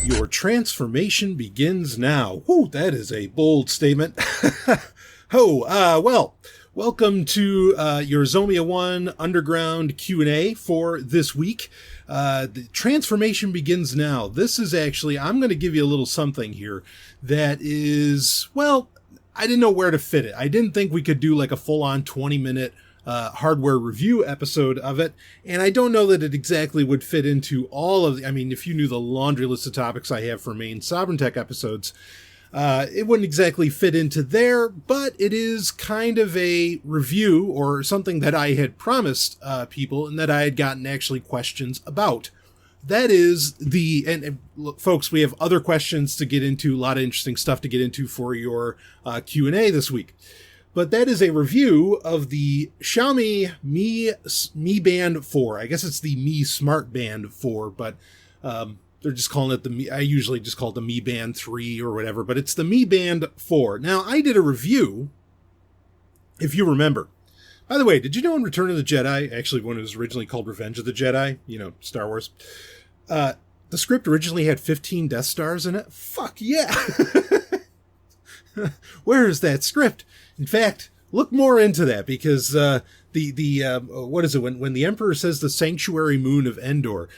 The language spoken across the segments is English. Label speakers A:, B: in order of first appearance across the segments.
A: Your transformation begins now. Whew, that is a bold statement. Welcome to your Zomia ONE Underground Q&A for this week. The transformation begins now. This is actually, I'm going to give you a little something here that is, well, I didn't know where to fit it. I didn't think we could do like a full-on 20-minute hardware review episode of it, and I don't know that it exactly would fit into all of the, I mean, if you knew the laundry list of topics I have for main Sovereign Tech episodes, it wouldn't exactly fit into there, but it is kind of a review or something that I had promised people and that I had gotten actually questions about. That is and look, folks, we have other questions to get into, a lot of interesting stuff to get into for your Q&A this week. But that is a review of the Xiaomi Mi Band 4. I guess it's the Mi Smart Band 4, but they're just calling it the Mi. I usually just call it the Mi Band 3 or whatever, but it's the Mi Band 4. Now, I did a review, if you remember. By the way, did you know in Return of the Jedi, actually when it was originally called Revenge of the Jedi, you know, Star Wars, the script originally had 15 Death Stars in it? Fuck yeah! Where is that script? In fact, look more into that, because what is it, when the Emperor says the sanctuary moon of Endor,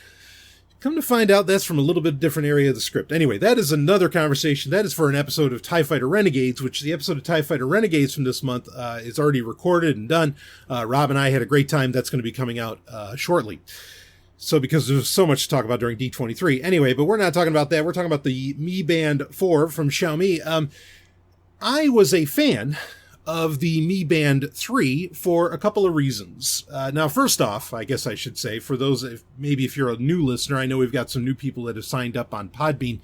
A: come to find out that's from a little bit different area of the script. Anyway, that is another conversation. That is for an episode of TIE Fighter Renegades, which the episode of TIE Fighter Renegades from this month is already recorded and done. Rob and I had a great time. That's going to be coming out shortly. So because there's so much to talk about during D23. Anyway, but we're not talking about that. We're talking about the Mi Band 4 from Xiaomi. I was a fan of the Mi Band 3 for a couple of reasons. Now, first off, I guess I should say, for those, if you're a new listener, I know we've got some new people that have signed up on Podbean.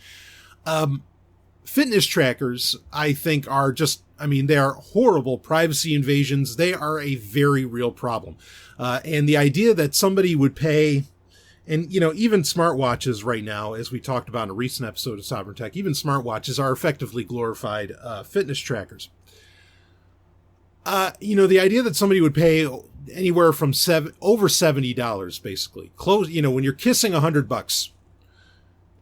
A: Fitness trackers, I think, are just, they are horrible privacy invasions. They are a very real problem. And the idea that somebody would pay, and, even smartwatches right now, as we talked about in a recent episode of Sovereign Tech, even smartwatches are effectively glorified fitness trackers. The idea that somebody would pay anywhere from over $70, basically, close, when you're kissing $100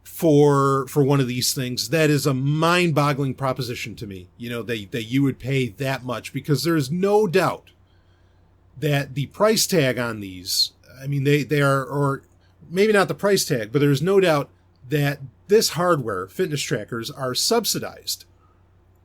A: for one of these things, that is a mind-boggling proposition to me, that you would pay that much, because there's no doubt that the price tag on these, they are, or maybe not the price tag, but there's no doubt that this hardware, fitness trackers, are subsidized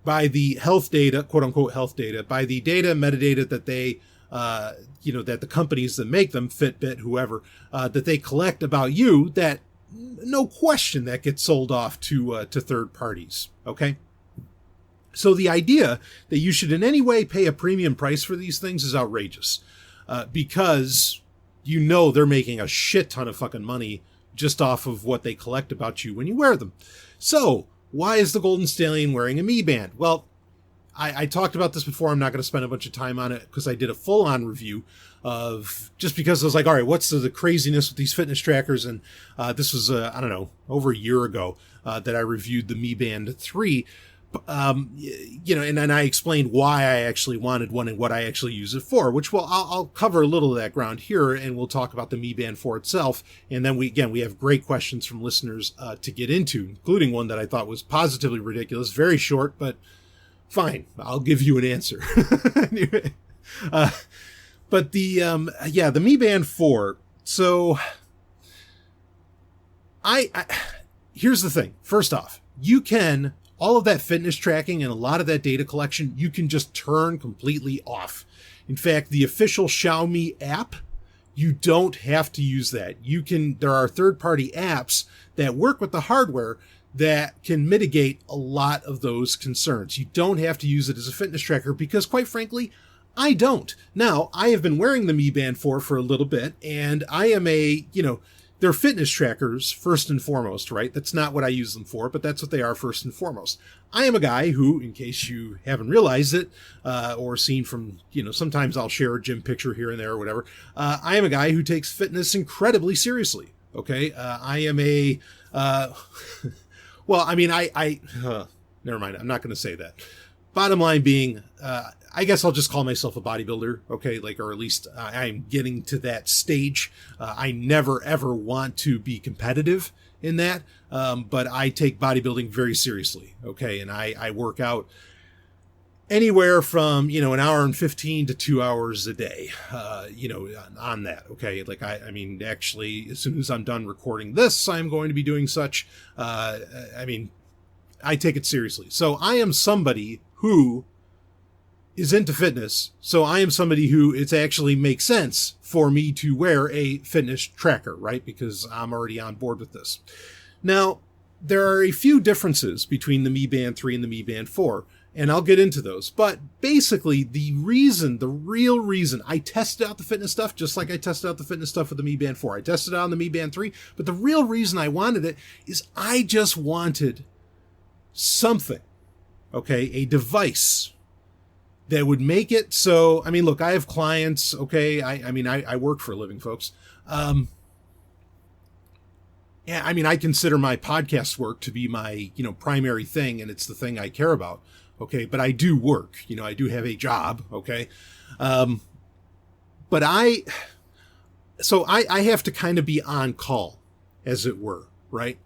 A: by the health data, quote unquote health data, by the data, metadata that they, that the companies that make them, Fitbit, whoever, that they collect about you, that no question that gets sold off to third parties. Okay. So the idea that you should in any way pay a premium price for these things is outrageous, because they're making a shit ton of fucking money just off of what they collect about you when you wear them. So, why is the Golden Stallion wearing a Mi Band? Well, I talked about this before. I'm not going to spend a bunch of time on it because I did a full-on review of, just because I was like, all right, what's the craziness with these fitness trackers? And this was, over a year ago that I reviewed the Mi Band 3. And then I explained why I actually wanted one and what I actually use it for, which I'll cover a little of that ground here, and we'll talk about the Mi Band 4 itself. And then we have great questions from listeners to get into, including one that I thought was positively ridiculous, very short, but fine, I'll give you an answer. Anyway, but the Mi Band 4. So here's the thing. First off, all of that fitness tracking and a lot of that data collection, you can just turn completely off. In fact, the official Xiaomi app, you don't have to use that. There are third-party apps that work with the hardware that can mitigate a lot of those concerns. You don't have to use it as a fitness tracker, because quite frankly, I don't. Now, I have been wearing the Mi Band 4 for a little bit, and I am they're fitness trackers first and foremost, right? That's not what I use them for, but that's what they are first and foremost. I am a guy who, in case you haven't realized it, or seen from, sometimes I'll share a gym picture here and there or whatever. I am a guy who takes fitness incredibly seriously. Okay. I am never mind. I'm not going to say that. bottom line being, I guess I'll just call myself a bodybuilder, okay? Like, or at least I'm getting to that stage. I never, ever want to be competitive in that, but I take bodybuilding very seriously, okay? And I work out anywhere from, an hour and 15 to 2 hours a day, on that, okay? Like, I mean, actually, as soon as I'm done recording this, I'm going to be doing such. I take it seriously. So I am somebody who is into fitness. So I am somebody who it actually makes sense for me to wear a fitness tracker, right? Because I'm already on board with this. Now, there are a few differences between the Mi Band 3 and the Mi Band 4, and I'll get into those. But basically, the real reason, I tested out the fitness stuff just like I tested out the fitness stuff with the Mi Band 4. I tested it out on the Mi Band 3, but the real reason I wanted it is I just wanted something, okay, a device that would make it so, I mean, look, I have clients, okay, I work for a living, folks. I consider my podcast work to be my, primary thing, and it's the thing I care about, okay, but I do work, I do have a job, okay, but I have to kind of be on call, as it were, right?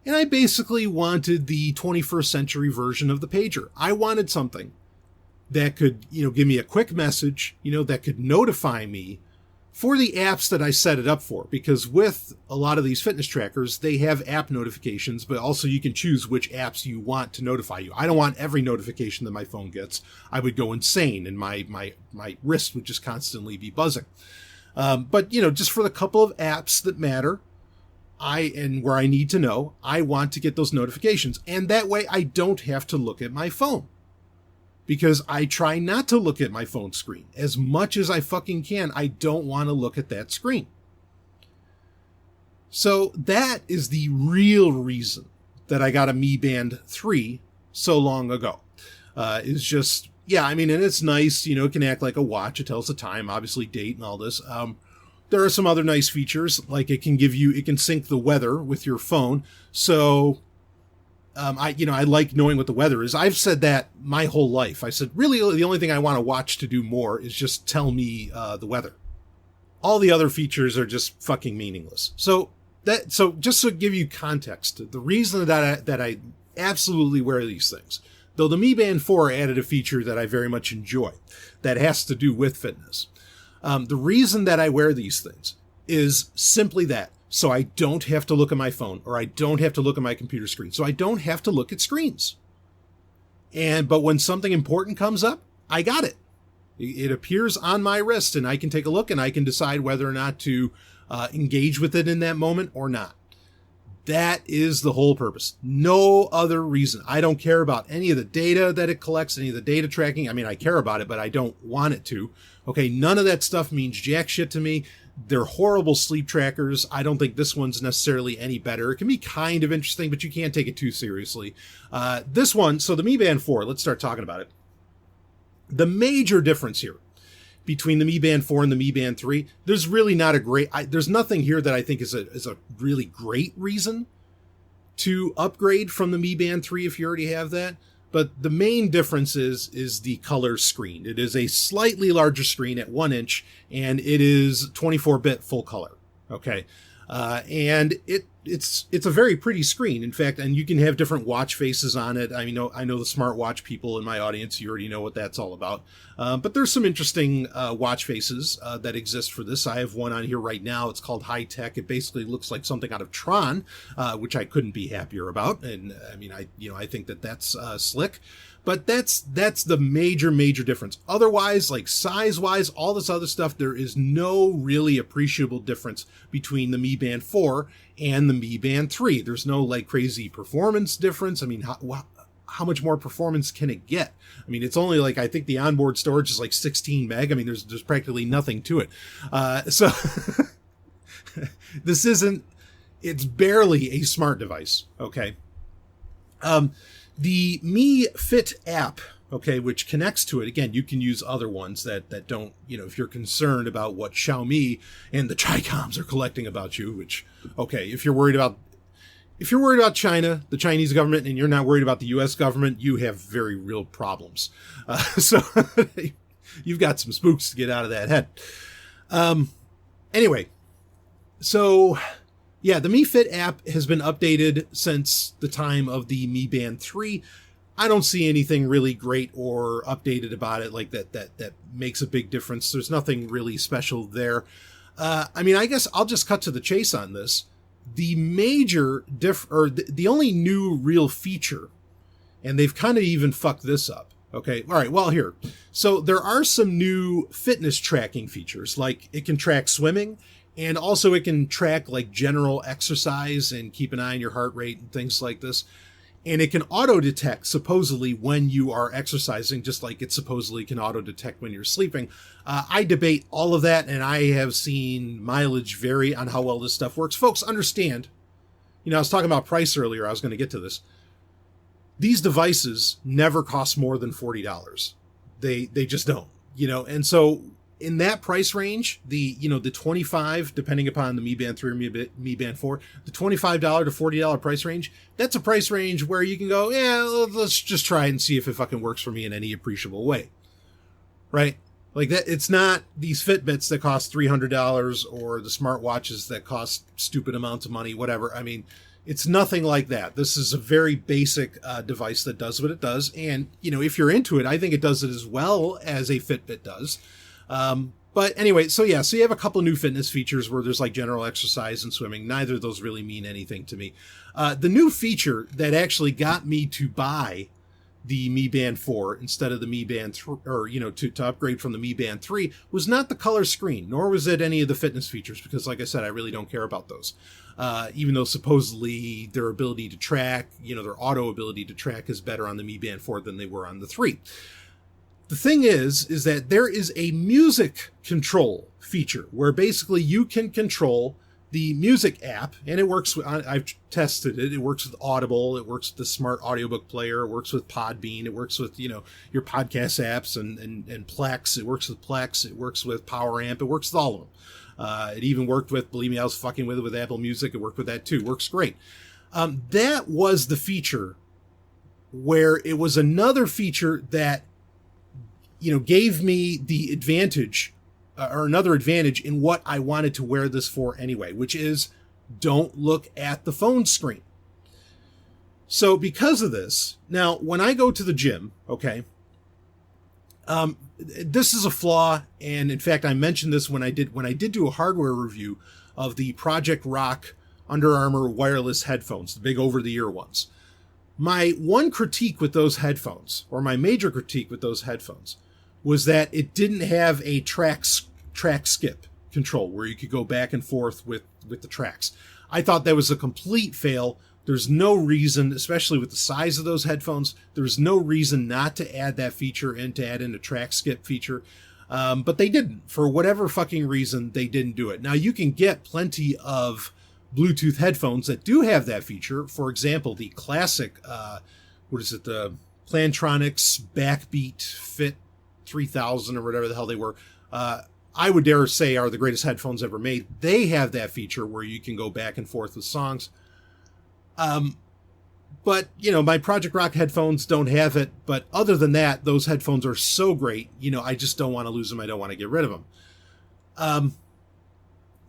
A: And I basically wanted the 21st century version of the pager. I wanted something that could, give me a quick message, that could notify me for the apps that I set it up for. Because with a lot of these fitness trackers, they have app notifications, but also you can choose which apps you want to notify you. I don't want every notification that my phone gets. I would go insane and my wrist would just constantly be buzzing. But just for the couple of apps that matter, where I need to know, I want to get those notifications. And that way I don't have to look at my phone. Because I try not to look at my phone screen. As much as I fucking can, I don't want to look at that screen. So that is the real reason that I got a Mi Band 3 so long ago. Is just, and it's nice, it can act like a watch. It tells the time, obviously date and all this. There are some other nice features, like it can sync the weather with your phone. So I like knowing what the weather is. I've said that my whole life. I said, really, the only thing I want to watch to do more is just tell me the weather. All the other features are just fucking meaningless. So just to give you context, the reason that I absolutely wear these things, though the Mi Band 4 added a feature that I very much enjoy that has to do with fitness. The reason that I wear these things is simply that. So I don't have to look at my phone, or I don't have to look at my computer screen. So I don't have to look at screens. But when something important comes up, I got it. It appears on my wrist, and I can take a look, and I can decide whether or not to engage with it in that moment or not. That is the whole purpose. No other reason. I don't care about any of the data that it collects, any of the data tracking. I mean, I care about it, but I don't want it to. Okay, none of that stuff means jack shit to me. They're horrible sleep trackers. I don't think this one's necessarily any better. It can be kind of interesting, but you can't take it too seriously. This one, so the Mi Band 4, let's start talking about it. The major difference here between the Mi Band 4 and the Mi Band 3, there's really not there's nothing here that I think is a really great reason to upgrade from the Mi Band 3 if you already have that. But the main difference is the color screen. It is a slightly larger screen at 1 inch, and it is 24-bit full color. Okay. And it's a very pretty screen, in fact, and you can have different watch faces on it. I know the smartwatch people in my audience, you already know what that's all about. But there's some interesting watch faces that exist for this. I have one on here right now. It's called High Tech. It basically looks like something out of Tron, which I couldn't be happier about. And I think that's slick. But that's the major difference. Otherwise, like size-wise, all this other stuff, there is no really appreciable difference between the Mi Band 4 and the Mi Band 3. There's no like crazy performance difference. I mean, how much more performance can it get? I mean, it's only like, I think the onboard storage is like 16 meg. I mean, there's practically nothing to it. So it's barely a smart device. Okay. The Mi Fit app, okay, which connects to it. Again, you can use other ones that don't, if you're concerned about what Xiaomi and the Tricoms are collecting about you, which, okay, if you're worried about if you're worried about China, the Chinese government, and you're not worried about the U.S. government, you have very real problems. So you've got some spooks to get out of that head. Anyway, so yeah, the Mi Fit app has been updated since the time of the Mi Band 3. I don't see anything really great or updated about it like that makes a big difference. There's nothing really special there. I mean, I guess I'll just cut to the chase on this. The major the only new real feature, and they've kind of even fucked this up. Okay. All right. Well, here. So there are some new fitness tracking features, like it can track swimming, and also it can track like general exercise and keep an eye on your heart rate and things like this. And it can auto detect supposedly when you are exercising, just like it supposedly can auto detect when you're sleeping. I debate all of that, and I have seen mileage vary on how well this stuff works. Folks, understand, I was talking about price earlier. I was going to get to this. These devices never cost more than $40. They just don't, and so in that price range, the 25, depending upon the Mi Band 3 or Mi Band 4, the $25 to $40 price range, that's a price range where you can go, yeah, let's just try it and see if it fucking works for me in any appreciable way. Right? Like that, it's not these Fitbits that cost $300 or the smartwatches that cost stupid amounts of money, whatever. I mean, it's nothing like that. This is a very basic device that does what it does. And, if you're into it, I think it does it as well as a Fitbit does. But anyway, so you have a couple new fitness features where there's like general exercise and swimming. Neither of those really mean anything to me. The new feature that actually got me to buy the Mi Band 4 instead of the Mi Band 3, or, to upgrade from the Mi Band 3 was not the color screen, nor was it any of the fitness features, because like I said, I really don't care about those. Even though supposedly their ability to track, their auto ability to track is better on the Mi Band 4 than they were on the 3. The thing is that there is a music control feature where basically you can control the music app, and it works with, I've tested it. It works with Audible. It works with the smart audiobook player. It works with Podbean. It works with, your podcast apps and Plex. It works with Plex. It works with Power Amp. It works with all of them. It even worked with, believe me, I was fucking with it with Apple Music. It worked with that too. Works great. That was the feature where it was another feature that gave me the advantage or another advantage in what I wanted to wear this for anyway, which is don't look at the phone screen. So because of this, now when I go to the gym, okay, this is a flaw. And in fact, I mentioned this when I did do a hardware review of the Project Rock Under Armour wireless headphones, the big over the ear ones. My one critique with those headphones, or my major critique with those headphones, was that it didn't have a track skip control where you could go back and forth with the tracks. I thought that was a complete fail. There's no reason, especially with the size of those headphones, there's no reason not to add that feature and to add in a track skip feature. But they didn't. For whatever fucking reason, they didn't do it. Now, you can get plenty of Bluetooth headphones that do have that feature. For example, the classic, the Plantronics Backbeat Fit 3000 or whatever the hell they were, I would dare say are the greatest headphones ever made. They have that feature where you can go back and forth with songs. But, my Project Rock headphones don't have it. But other than that, those headphones are so great, I just don't want to lose them. I don't want to get rid of them.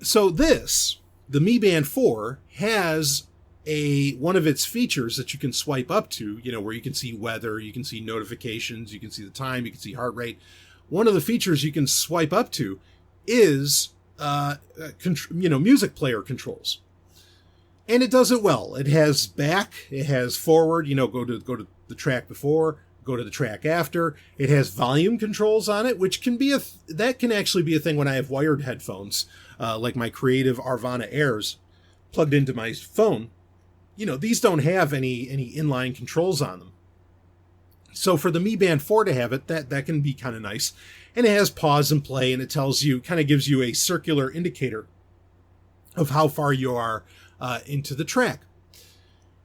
A: So the Mi Band 4 has one of its features that you can swipe up to, where you can see weather, you can see notifications, you can see the time, you can see heart rate. One of the features you can swipe up to is, music player controls. And it does it well. It has back, it has forward, go to the track before, go to the track after. It has volume controls on it, which can be that can actually be a thing when I have wired headphones, like my Creative Arvana Airs plugged into my phone. These don't have any inline controls on them. So for the Mi Band 4 to have it, that can be kind of nice. And it has pause and play, and it kind of gives you a circular indicator of how far you are into the track.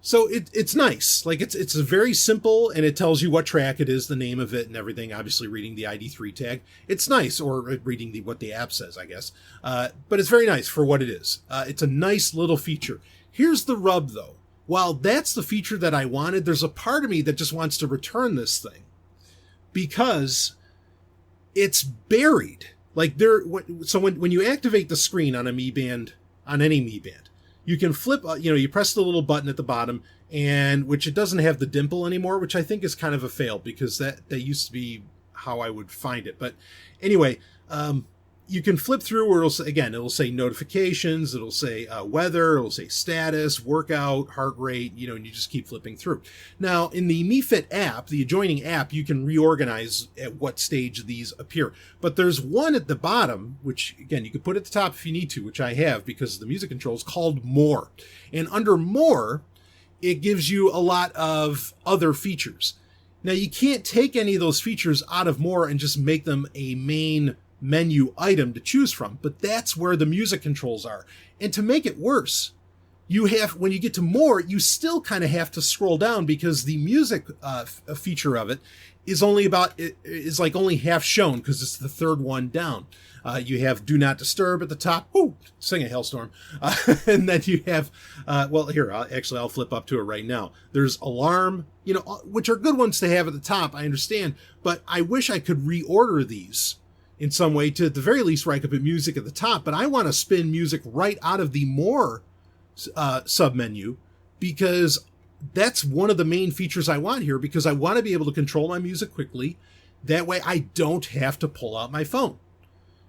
A: So it's nice. Like it's very simple, and it tells you what track it is, the name of it and everything, obviously reading the ID3 tag. It's nice, or reading what the app says, I guess. But it's very nice for what it is. It's a nice little feature. Here's the rub, though. while that's the feature that I wanted, there's a part of me that just wants to return this thing because it's buried. Like so when you activate the screen on a Mi Band, on any Mi Band, you can flip, you press the little button at the bottom, and which it doesn't have the dimple anymore, which I think is kind of a fail because that used to be how I would find it. But anyway, you can flip through where it'll say notifications, it'll say weather, it'll say status, workout, heart rate, and you just keep flipping through. Now, in the Mi Fit app, the adjoining app, you can reorganize at what stage these appear. But there's one at the bottom, which, again, you can put at the top if you need to, which I have because of the music controls, called More. And under More, it gives you a lot of other features. Now, you can't take any of those features out of More and just make them a main menu item to choose from, but that's where the music controls are. And to make it worse, when you get to More, you still kind of have to scroll down because the music feature of it is only half shown because it's the third one down. You have Do Not Disturb at the top. Ooh, sing a hailstorm. And then you have, I'll flip up to it right now. There's Alarm, which are good ones to have at the top, I understand, but I wish I could reorder these in some way to, at the very least, where I could put music at the top, but I want to spin music right out of the More submenu because that's one of the main features I want here, because I want to be able to control my music quickly. That way I don't have to pull out my phone,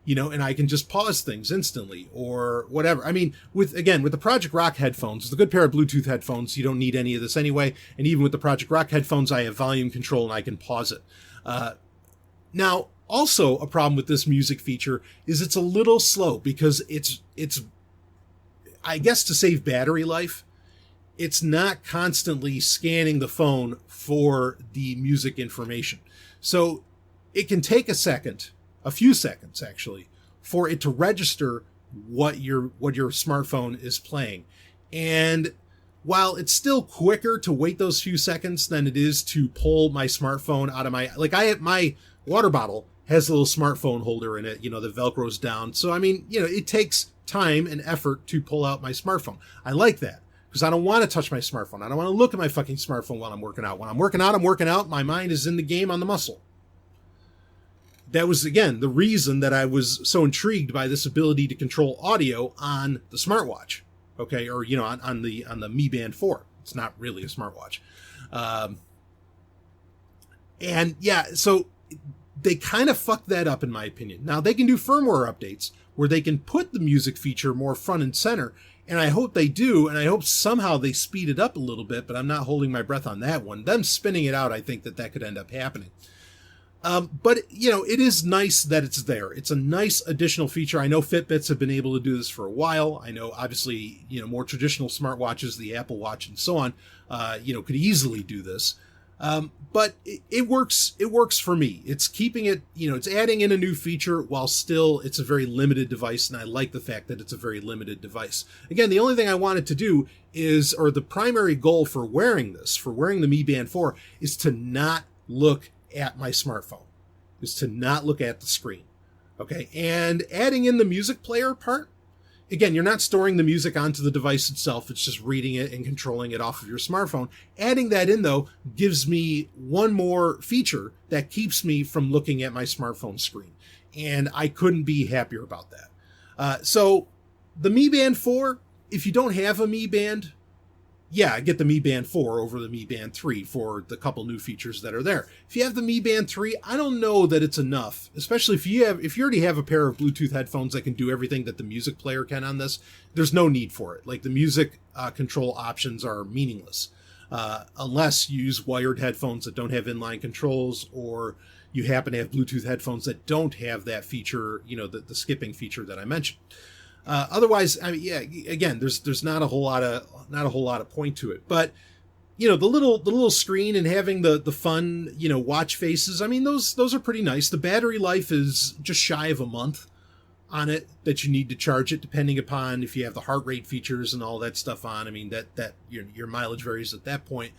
A: and I can just pause things instantly or whatever. I mean, with the Project Rock headphones, it's a good pair of Bluetooth headphones. You don't need any of this anyway. And even with the Project Rock headphones, I have volume control and I can pause it. Now, also, a problem with this music feature is it's a little slow because it's I guess to save battery life, it's not constantly scanning the phone for the music information. So it can take a few seconds actually, for it to register what your smartphone is playing. And while it's still quicker to wait those few seconds than it is to pull my smartphone out of my water bottle has a little smartphone holder in it, that Velcros down. So, it takes time and effort to pull out my smartphone. I like that because I don't want to touch my smartphone. I don't want to look at my fucking smartphone while I'm working out. When I'm working out. My mind is in the game on the muscle. That was, again, the reason that I was so intrigued by this ability to control audio on the smartwatch. Okay. Or, on the Mi Band 4. It's not really a smartwatch. So they kind of fucked that up, in my opinion. Now, they can do firmware updates where they can put the music feature more front and center, and I hope they do, and I hope somehow they speed it up a little bit, but I'm not holding my breath on that one. Them spinning it out, I think that could end up happening. But, it is nice that it's there. It's a nice additional feature. I know Fitbits have been able to do this for a while. I know, obviously, more traditional smartwatches, the Apple Watch and so on, could easily do this. But it works for me. It's keeping it, it's adding in a new feature while still it's a very limited device. And I like the fact that it's a very limited device. Again, the only thing I wanted to do or the primary goal for wearing the Mi Band 4 is to not look at my smartphone, is to not look at the screen. Okay. And adding in the music player part, again, you're not storing the music onto the device itself. It's just reading it and controlling it off of your smartphone. Adding that in, though, gives me one more feature that keeps me from looking at my smartphone screen. And I couldn't be happier about that. So the Mi Band 4, if you don't have a Mi Band, get the Mi Band 4 over the Mi Band 3 for the couple new features that are there. If you have the Mi Band 3, I don't know that it's enough, especially if you already have a pair of Bluetooth headphones that can do everything that the music player can on this. There's no need for it. Like, the music control options are meaningless unless you use wired headphones that don't have inline controls, or you happen to have Bluetooth headphones that don't have that feature, the skipping feature that I mentioned. Otherwise, again, there's not a whole lot of point to it. But the little screen and having the fun watch faces, those are pretty nice. The battery life is just shy of a month on it that you need to charge it, depending upon if you have the heart rate features and all that stuff on. That your mileage varies at that point.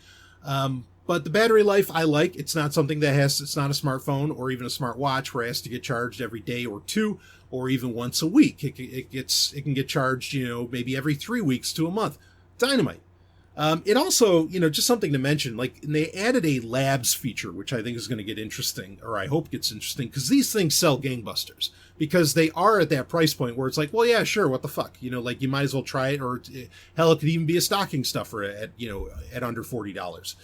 A: But the battery life I like. It's not something it's not a smartphone or even a smartwatch where it has to get charged every day or two, or even once a week. It can get charged, maybe every 3 weeks to a month. Dynamite. It also, just something to mention, like they added a labs feature, which I think is going to get interesting, or I hope gets interesting, because these things sell gangbusters, because they are at that price point where it's like, well, yeah, sure, what the fuck, like you might as well try it, or hell, it could even be a stocking stuffer at under $40.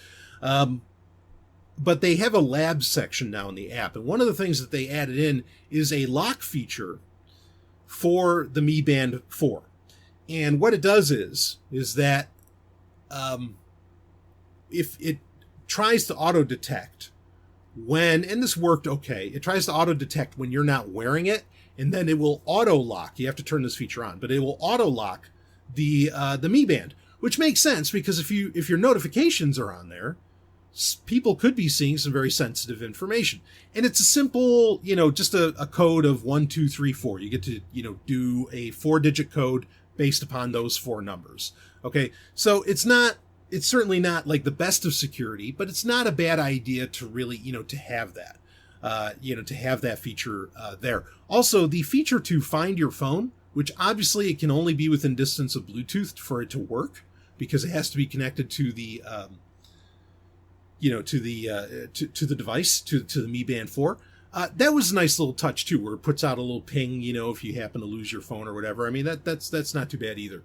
A: But they have a labs section now in the app, and one of the things that they added in is a lock feature for the Mi Band 4. And what it does is that if it tries to auto detect when, and this worked okay, it tries to auto detect when you're not wearing it, and then it will auto lock. You have to turn this feature on, but it will auto lock the Mi Band, which makes sense because if your notifications are on there, people could be seeing some very sensitive information. And it's a simple, just a code of 1, 2, 3, 4. You get to, do a 4-digit code based upon those 4 numbers. Okay. So it's certainly not like the best of security, but it's not a bad idea to really, to have that, to have that feature there. Also, the feature to find your phone, which obviously it can only be within distance of Bluetooth for it to work, because it has to be connected to the, to the device, to the Mi Band 4. That was a nice little touch too, where it puts out a little ping, if you happen to lose your phone or whatever. I mean, that's not too bad either.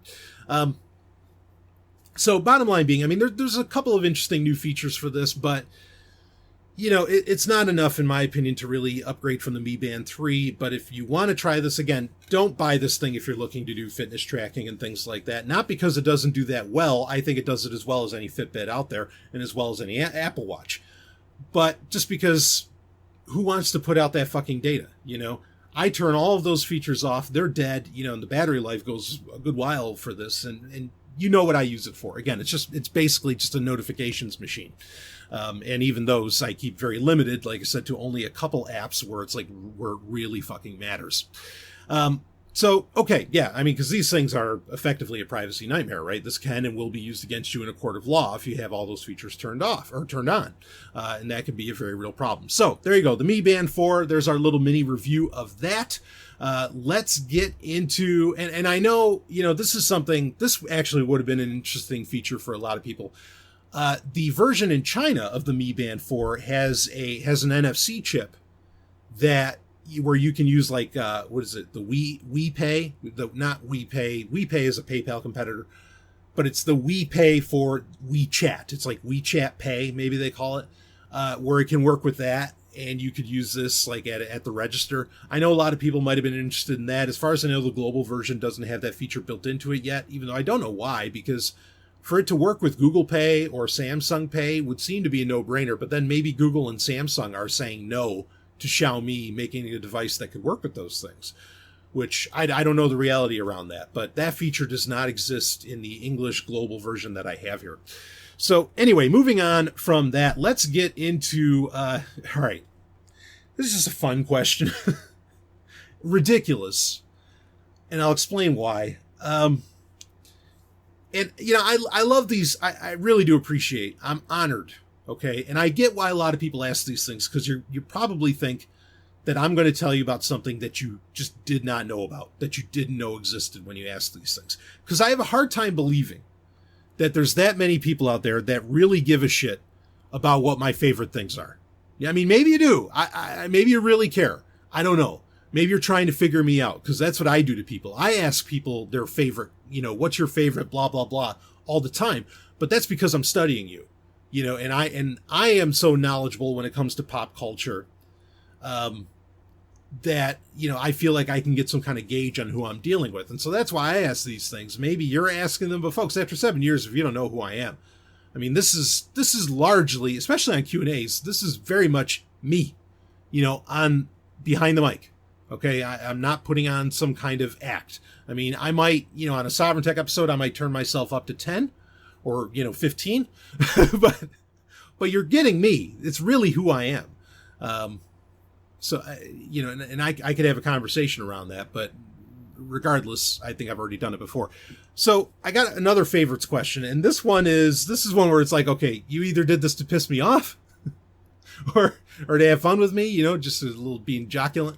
A: So bottom line being, I mean, there's a couple of interesting new features for this, but it's not enough, in my opinion, to really upgrade from the Mi Band 3. But if you want to try this again, don't buy this thing if you're looking to do fitness tracking and things like that. Not because it doesn't do that well. I think it does it as well as any Fitbit out there and as well as any Apple Watch. But just because who wants to put out that fucking data? I turn all of those features off. They're dead, and the battery life goes a good while for this. And what I use it for. Again, it's basically just a notifications machine. And even those I keep very limited, like I said, to only a couple apps where it's like, where it really fucking matters. So, okay, yeah, I mean, because these things are effectively a privacy nightmare, right? This can and will be used against you in a court of law if you have all those features turned off or turned on. And that can be a very real problem. So, there you go. The Mi Band 4, there's our little mini review of that. Let's get into, and I know, this is something, this actually would have been an interesting feature for a lot of people. The version in China of the Mi Band 4 has an NFC chip where you can use like, what is it? The WePay, not WePay. WePay is a PayPal competitor, but it's the WePay for WeChat. It's like WeChat Pay, maybe they call it, where it can work with that. And you could use this like at the register. I know a lot of people might have been interested in that. As far as I know, the global version doesn't have that feature built into it yet, even though I don't know why, because for it to work with Google Pay or Samsung Pay would seem to be a no-brainer, but then maybe Google and Samsung are saying no to Xiaomi making a device that could work with those things, which I don't know the reality around that, but that feature does not exist in the English global version that I have here. So anyway, moving on from that, let's get into, all right, this is just a fun question. Ridiculous. And I'll explain why. And, I love these. I really do appreciate. I'm honored. Okay. And I get why a lot of people ask these things, because you probably think that I'm going to tell you about something that you just did not know about, that you didn't know existed when you ask these things. Because I have a hard time believing that there's that many people out there that really give a shit about what my favorite things are. Yeah, I mean, maybe you do. Maybe you really care. I don't know. Maybe you're trying to figure me out, because that's what I do to people. I ask people their favorite, what's your favorite, blah, blah, blah, all the time. But that's because I'm studying you, and I am so knowledgeable when it comes to pop culture, that, I feel like I can get some kind of gauge on who I'm dealing with. And so that's why I ask these things. Maybe you're asking them, but folks, after 7 years, if you don't know who I am, I mean, this is largely, especially on Q&As, this is very much me, on behind the mic. Okay. I'm not putting on some kind of act. I mean, I might, on a Sovereign Tech episode, I might turn myself up to 10 or, 15, but you're getting me. It's really who I am. So, and I could have a conversation around that, but regardless, I think I've already done it before. So I got another favorites question. And this is one where it's like, okay, you either did this to piss me off or to have fun with me, just a little being joculant,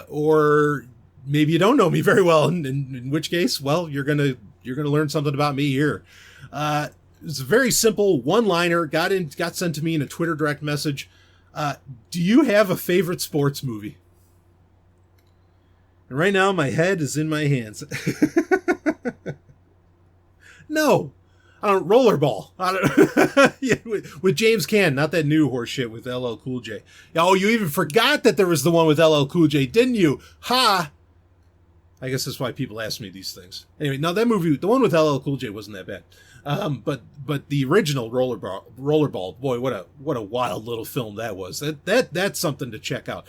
A: or maybe you don't know me very well. And in which case, well, you're going to learn something about me here. It's a very simple one-liner. Got sent to me in a Twitter direct message. Do you have a favorite sports movie? And right now, my head is in my hands. No. I don't rollerball. Yeah, with James Caan, not that new horse shit with LL Cool J. Oh, you even forgot that there was the one with LL Cool J, didn't you? Ha! I guess that's why people ask me these things. Anyway, no, that movie, the one with LL Cool J, wasn't that bad. But the original rollerball, boy, what a wild little film that was. That's something to check out.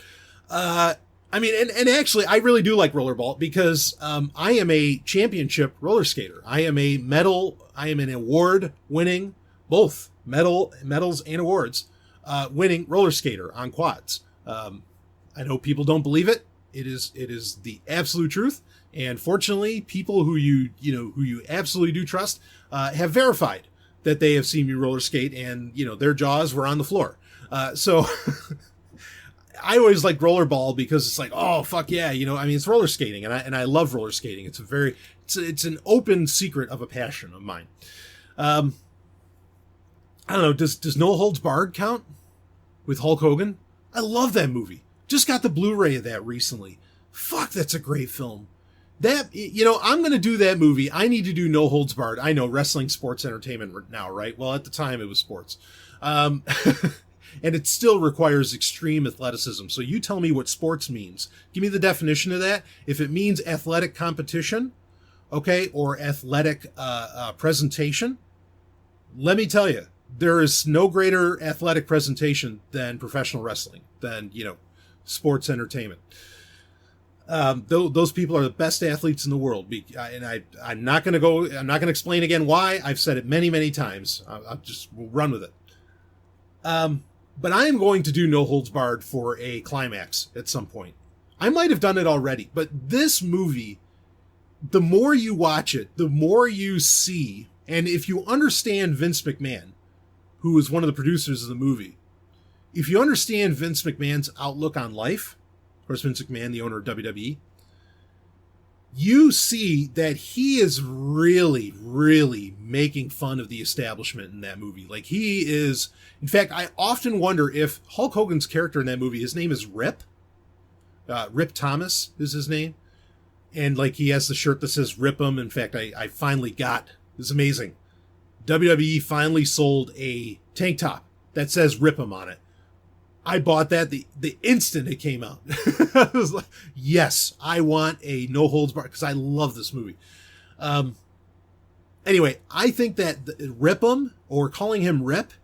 A: I mean, and actually, I really do like rollerball because I am a championship roller skater. I am an award-winning, both medals and awards, winning roller skater on quads. I know people don't believe it. It is the absolute truth. And fortunately, people who you absolutely do trust have verified that they have seen me roller skate, and their jaws were on the floor. So. I always like rollerball because it's like, oh fuck yeah, I mean, it's roller skating, and I love roller skating. It's an open secret of a passion of mine. I don't know. Does No Holds Barred count with Hulk Hogan? I love that movie. Just got the Blu-ray of that recently. Fuck, that's a great film. That I'm gonna do that movie. I need to do No Holds Barred. I know wrestling, sports, entertainment now, right? Well, at the time it was sports. And it still requires extreme athleticism. So you tell me what sports means. Give me the definition of that. If it means athletic competition, okay, or athletic presentation, let me tell you, there is no greater athletic presentation than professional wrestling, than, sports entertainment. Those people are the best athletes in the world. And I'm not going to explain again why. I've said it many, many times. We'll run with it. But I am going to do No Holds Barred for a climax at some point. I might have done it already, but this movie, the more you watch it, the more you see, and if you understand Vince McMahon, who is one of the producers of the movie, if you understand Vince McMahon's outlook on life, of course, Vince McMahon, the owner of WWE, you see that he is really, really making fun of the establishment in that movie. Like, he is, in fact, I often wonder if Hulk Hogan's character in that movie, his name is Rip. Rip Thomas is his name. And like, he has the shirt that says Rip 'em. In fact, I finally got, it's amazing. WWE finally sold a tank top that says Rip 'em on it. I bought that the instant it came out. I was like, yes, I want a No Holds Barred, because I love this movie. Anyway, I think that Rip 'em, or calling him Rip,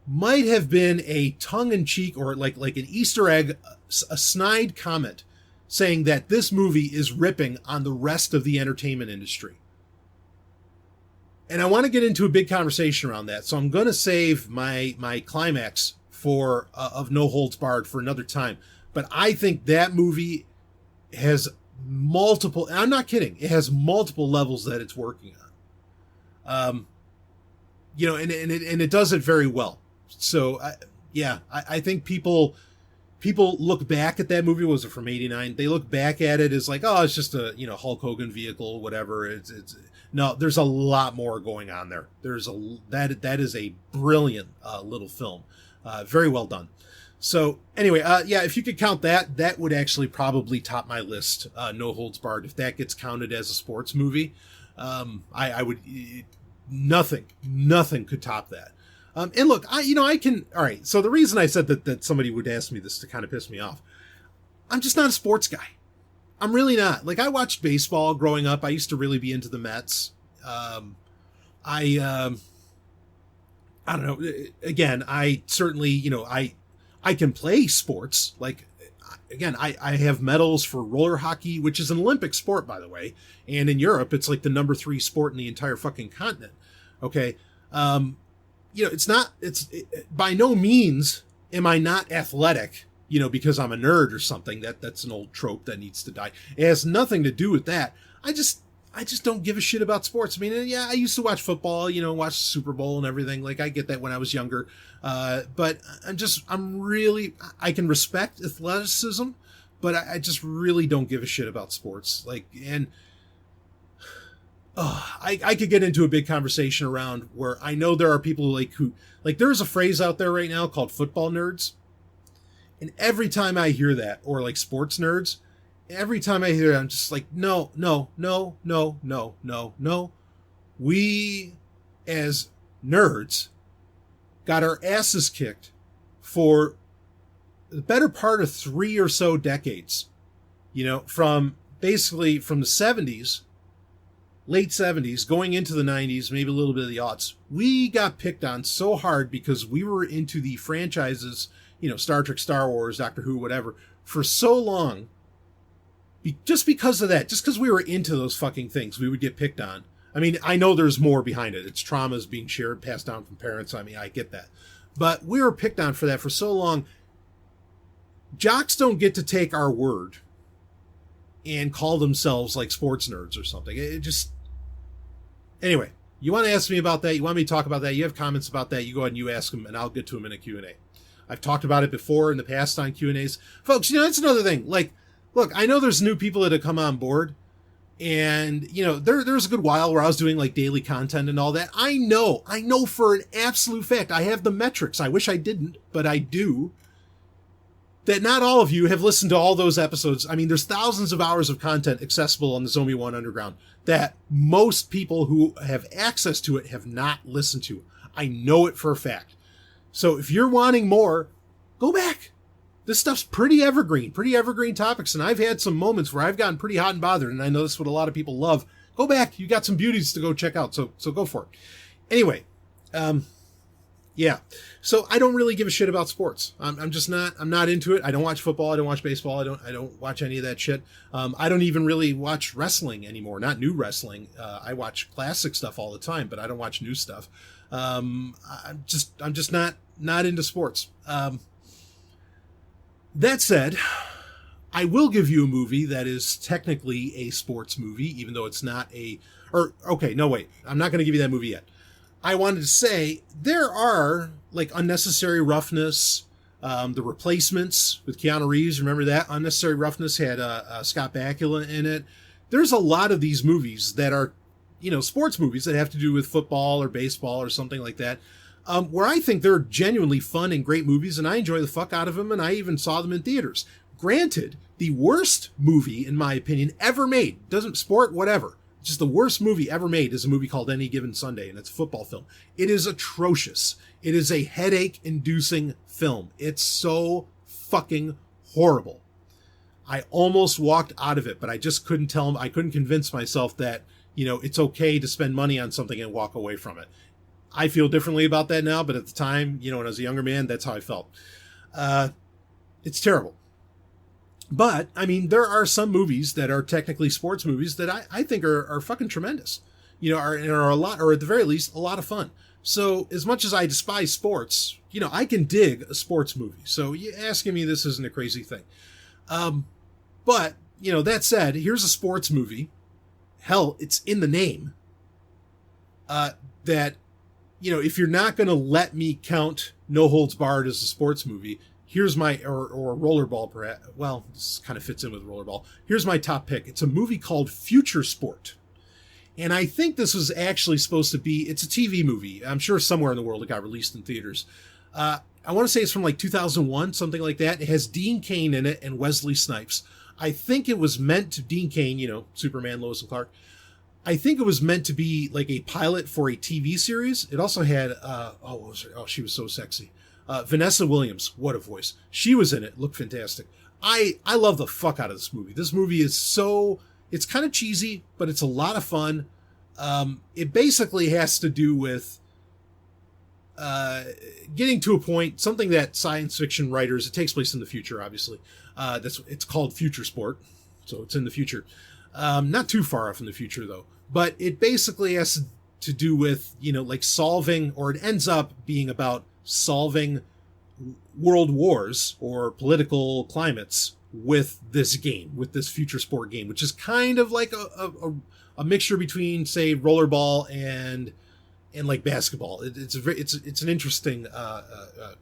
A: might have been a tongue-in-cheek or like an Easter egg, a snide comment saying that this movie is ripping on the rest of the entertainment industry. And I want to get into a big conversation around that, so I'm going to save my climax of No Holds Barred for another time. But I think that movie has multiple, and I'm not kidding, it has multiple levels that it's working on. And it does it very well. So I think people look back at that movie. Was it from '89? They look back at it as like, oh, it's just a Hulk Hogan vehicle, whatever. It's no, there's a lot more going on there. That is a brilliant little film. Very well done. So anyway, if you could count that would actually probably top my list. No Holds Barred, if that gets counted as a sports movie, I would. Nothing could top that. And look, I can. All right. So the reason I said that somebody would ask me this to kind of piss me off, I'm just not a sports guy. I'm really not. Like, I watched baseball growing up. I used to really be into the Mets. I don't know. Again, I certainly, I can play sports. Like, again, I have medals for roller hockey, which is an Olympic sport, by the way. And in Europe, it's like the number 3 sport in the entire fucking continent. Okay. By no means am I not athletic, because I'm a nerd or something. That's an old trope that needs to die. It has nothing to do with that. I just don't give a shit about sports. I mean, yeah, I used to watch football, watch the Super Bowl and everything. Like, I get that when I was younger. But I can respect athleticism, but I just really don't give a shit about sports. Like, and I could get into a big conversation around where I know there are people who there's a phrase out there right now called football nerds. And every time I hear that, or like sports nerds, every time I hear it, I'm just like, no, no, no, no, no, no, no. We, as nerds, got our asses kicked for the better part of 3 or so decades. From the 70s, late 70s, going into the 90s, maybe a little bit of the aughts. We got picked on so hard because we were into the franchises, Star Trek, Star Wars, Doctor Who, whatever, for so long. Just because of that, just because we were into those fucking things, we would get picked on. I mean, I know there's more behind it. It's traumas being shared, passed down from parents. I mean, I get that. But we were picked on for that for so long. Jocks don't get to take our word and call themselves like sports nerds or something. It just... Anyway, you want to ask me about that? You want me to talk about that? You have comments about that? You go ahead and you ask them, and I'll get to them in a Q&A. I've talked about it before in the past on Q&As. Folks, that's another thing. Like, look, I know there's new people that have come on board, and, there was a good while where I was doing, like, daily content and all that. I know for an absolute fact, I have the metrics. I wish I didn't, but I do, that not all of you have listened to all those episodes. I mean, there's thousands of hours of content accessible on the Zomia ONE Underground that most people who have access to it have not listened to. I know it for a fact. So if you're wanting more, go back. This stuff's pretty evergreen topics. And I've had some moments where I've gotten pretty hot and bothered. And I know that's what a lot of people love. Go back. You got some beauties to go check out. So go for it. Anyway. Yeah. So I don't really give a shit about sports. I'm not into it. I don't watch football. I don't watch baseball. I don't watch any of that shit. I don't even really watch wrestling anymore. Not new wrestling. I watch classic stuff all the time, but I don't watch new stuff. I'm just not into sports. That said, I will give you a movie that is technically a sports movie, even though it's not okay, no, wait. I'm not going to give you that movie yet. I wanted to say there are like Unnecessary Roughness, The Replacements with Keanu Reeves. Remember that? Unnecessary Roughness had Scott Bakula in it. There's a lot of these movies that are, sports movies that have to do with football or baseball or something like that, where I think they're genuinely fun and great movies, and I enjoy the fuck out of them, and I even saw them in theaters. Granted, the worst movie, in my opinion, ever made, doesn't sport, whatever, just the worst movie ever made is a movie called Any Given Sunday, and it's a football film. It is atrocious. It is a headache-inducing film. It's so fucking horrible. I almost walked out of it, but I just couldn't I couldn't convince myself that, it's okay to spend money on something and walk away from it. I feel differently about that now, but at the time, when I was a younger man, that's how I felt. It's terrible. But, I mean, there are some movies that are technically sports movies that I think are fucking tremendous. Are a lot, or at the very least, a lot of fun. So, as much as I despise sports, I can dig a sports movie. So, you asking me this isn't a crazy thing. But, that said, here's a sports movie. Hell, it's in the name. That, if you're not going to let me count No Holds Barred as a sports movie, here's my, or Rollerball, perhaps. Well, this kind of fits in with Rollerball. Here's my top pick. It's a movie called Future Sport. And I think this was actually supposed to be, it's a TV movie. I'm sure somewhere in the world it got released in theaters. I want to say it's from like 2001, something like that. It has Dean Cain in it and Wesley Snipes. I think it was meant to, Dean Cain, Superman, Lois and Clark. I think it was meant to be like a pilot for a TV series. It also had, she was so sexy. Vanessa Williams, what a voice. She was in it, looked fantastic. I love the fuck out of this movie. This movie is it's kind of cheesy, but it's a lot of fun. It basically has to do with getting to a point, something that science fiction writers, it takes place in the future, obviously. It's called Future Sport, so it's in the future. Not too far off in the future, though. But it basically has to do with, like solving, or it ends up being about solving world wars or political climates with this game, with this Future Sport game, which is kind of like a mixture between, say, Rollerball and and like basketball. It's an interesting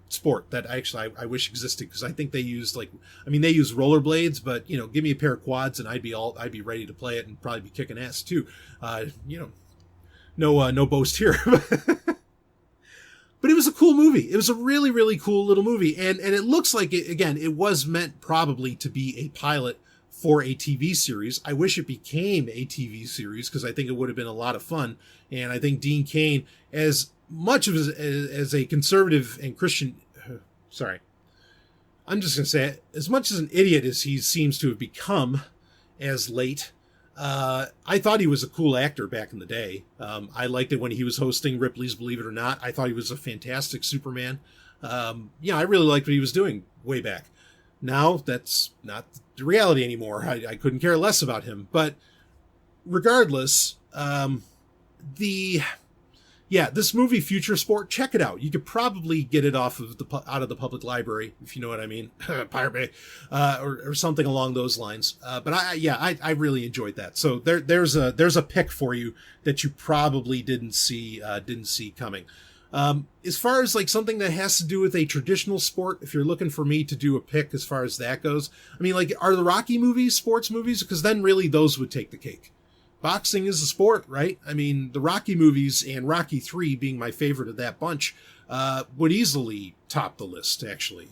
A: sport that I wish existed, because I think they use they use rollerblades, but give me a pair of quads and I'd be ready to play it and probably be kicking ass too. No boast here. But it was a cool movie. It was a really, really cool little movie. And it looks like, it was meant probably to be a pilot for a TV series. I wish it became a TV series, because I think it would have been a lot of fun. And I think Dean Cain, as much as a conservative and Christian, I'm just going to say it, as much as an idiot as he seems to have become as late, I thought he was a cool actor back in the day. I liked it when he was hosting Ripley's Believe It or Not. I thought he was a fantastic Superman. I really liked what he was doing way back. Now, that's not the reality anymore. I couldn't care less about him. But regardless, this movie, Future Sport, check it out. You could probably get it out of the public library, if you know what I mean, Pirate Bay, or something along those lines. But I really enjoyed that. So there's a pick for you that you probably didn't see coming. As far as like something that has to do with a traditional sport, if you're looking for me to do a pick as far as that goes, I mean, like, are the Rocky movies sports movies? Because then really those would take the cake. Boxing is a sport, right? I mean, the Rocky movies, and Rocky 3 being my favorite of that bunch, would easily top the list, actually,